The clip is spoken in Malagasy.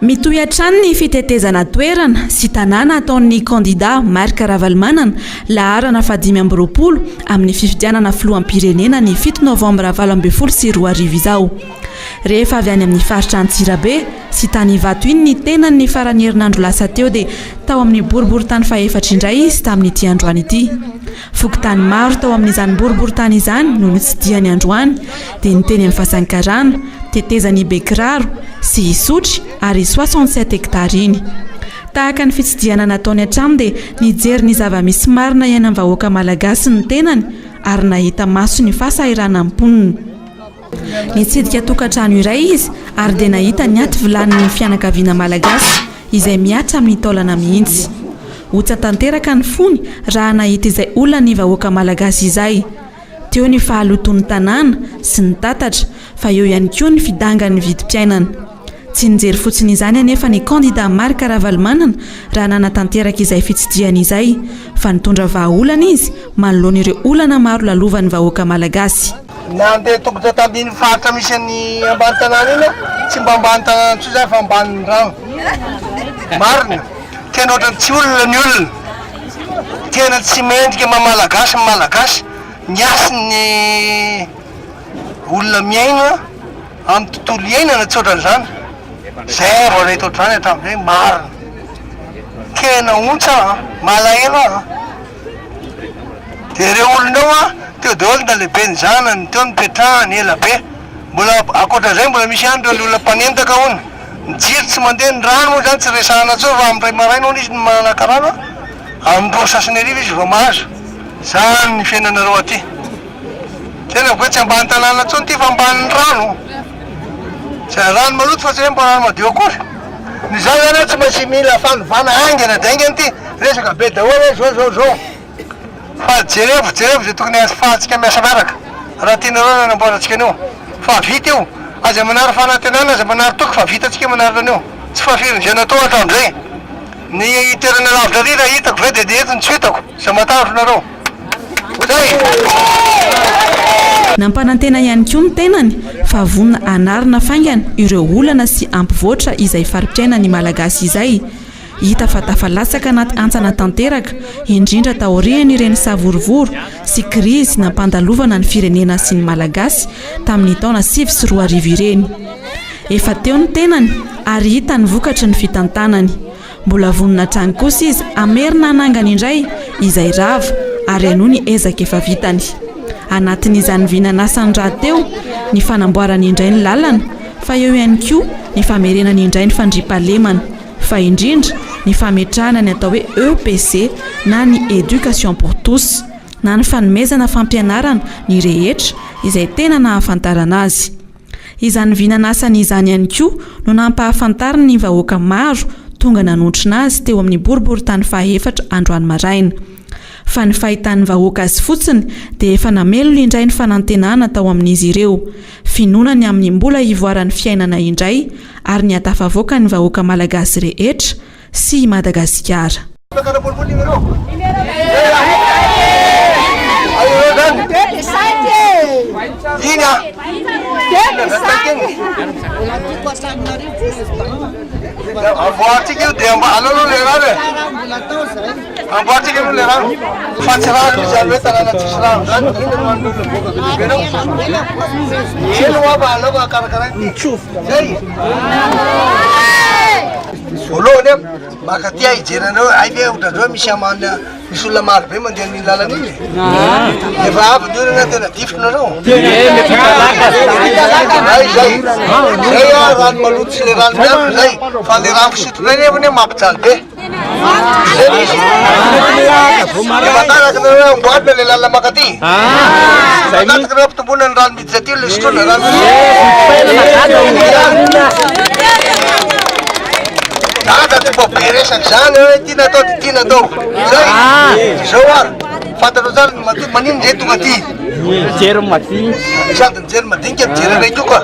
Mitohy hatrany ny fitetezana toerana sy tanàna ataon'ny kandida Marc Ravalomanana laharana 2020 amin'ny fifidianana filoham-pirenena ny 7 novambra 2020 sy 2020 izao. Rehefa avy any amin'ny faritra Antsirabe sy tany Ivato iny ny tenany farany herinandro lasa teo dia tao amin'ny boriboritany faefatra indray izy tamin'ity androany ity. Fokontany maro tao amin'izany boriboritany izany no nitsidiany androany dia niteny amin'ny fasankarana, tetezany Bekiraro sy Isotry ary 67 hektara iny. Tahaka ny fitsidiana nataony hatramy dia nijery ny zava-misy marina iainan'ny vahoaka malagasy ny tenany ary nahita maso ny fahasairana am-poniny. Nitsidika tokantrano iray izy ary dia nahita ny aty vilanin'ny fianakaviana malagasy izay miatra amin'ny taolana mihitsy. Otsa tanteraka ny fony raha nahita izay olona ny vahoaka malagasy izay. Teo ny fahaloton'ny tanàna sy ny tatatra fa eo ihany koa ny fidangan'ny vidim-piainana. Tsy nijery fotsiny izany anefa ny kandida Marc Ravalomanana raha nanatanteraka izay fitsidiana izay fa nitondra vahaolana izy manoloana ireo olana maro lalovan'ny vahoaka malagasy. Nandeha tongotra tambiny faritra misy ny ambany tanàna iny tsy mba ambany tanàna tsy zay fa ambany rano. Marina tena ohatrany tsy olona ny olona, tena tsy mendrika mamalagasy ny malagasy, niasin'ny olona miaina amin'ny tontolo iainana tsy ohatran'izany. Zay vao nahita ohatr'izany hatramin'izay marina. Tena ontsa malahelo dia ireo olonao teo daholo na lehibe ny zanany, teo nipetrahany ela be. Mbola ankoatran'izay mbola misy ihany ireo olona mpanentaka hono. Nijiry tsy mandeha ny rano moa zany tsy resahana tsao fa amin'ny ray maraina hono izy ny manaka rano amin'ny roa sasany ariva izy vao mahazo. Zany ny fiainanareo aty. Tena hoe tsy ambany tanàna tsony ty fa ambany rano. Tsy rano maloto fa tsy hoe mbo rano madio akory. Ny zany zany tsy maintsy mila fanovana aingana daingana ty resaka be daholo zao. Fa jereo zay tokony ahafahantsika miasa miaraka raha tianareo nanamboarantsika anio. Fa vita io. Aza manara fanantenana, aza manara toky fa vitatsika manara anio. Tsy fahafirin'izay natao hatramin'izay. Ny toerana lavitra rira hitako ve dia etiny tsy hitako. Izay matahotra nareo. Zay. Nampanantena ihany koa ny tenany fa vonona anarina faingana ireo olana sy ampivoatra izay fari-piainany malagasy izay. Hita fa tafalasaka anaty antsana tanteraka indrindra taoriany ireny savorovoro sy krizy nampandalovana ny firenena sy ny malagasy tamin'ny taona 2020 ireny. Efa teo ny tenany ary hita ny vokatry ny fitantanany. Mbola vonona trano kosa izy amerina anangana indray izay rava ary anohy ezaka efa vitany. Anatin'izany vinanasany rahateo ny fanamboarany indray ny lalana fa eo ihany koa ny famerenany indray ny fandriampahalemana fa indrindra ny fametrahana ny atao hoe EPC na ny éducation pour tous na ny fanomezana fampianarana ny rehetra izay tena nahafantarana azy. Izany vinanasany izany ihany koa no nampahafantarana ny vahoaka maro tonga nanontrona azy teo amin'ny boriboritany fahaefatra androany maraina. Fa ny fahitan'ny vahoaka azy fotsiny dia efa namelona indray ny fanantenana tao amin'izy ireo. Finonany amin'ny mbola ivoaran'ny fiainana indray ary ny atafavoaka ny vahoaka malagasy rehetra sy Madagasikara. Amboartsika io dia alalo le rano. Amboartsika io le rano. Fa tsy rano izy aloha tanàna tsisy rano zany. Elo ava alava karakarainy tsofoka. Zay. Voalohany maka ty hijeranao aive ohatran'izao misy amana misy olona maro be mandeha ny lalana iny. Efa avy ny olona tena difotrareo. Zay rano maloto sy le rano miafy zay fa le rano fisotroana nefany mampijaly be. Efa taraka nareo amboarina le lalana maka ty. Taraka nareo ampitomboana ny rano miditra ty le sotroana rano. Dada tsy mbo be resaka zany hoe ty natao ty ty natao. Zay. Zao ary. Fantanao zany manino zay tonga ty. Mijery madinika. Sady mijery madinika mijery iray toka.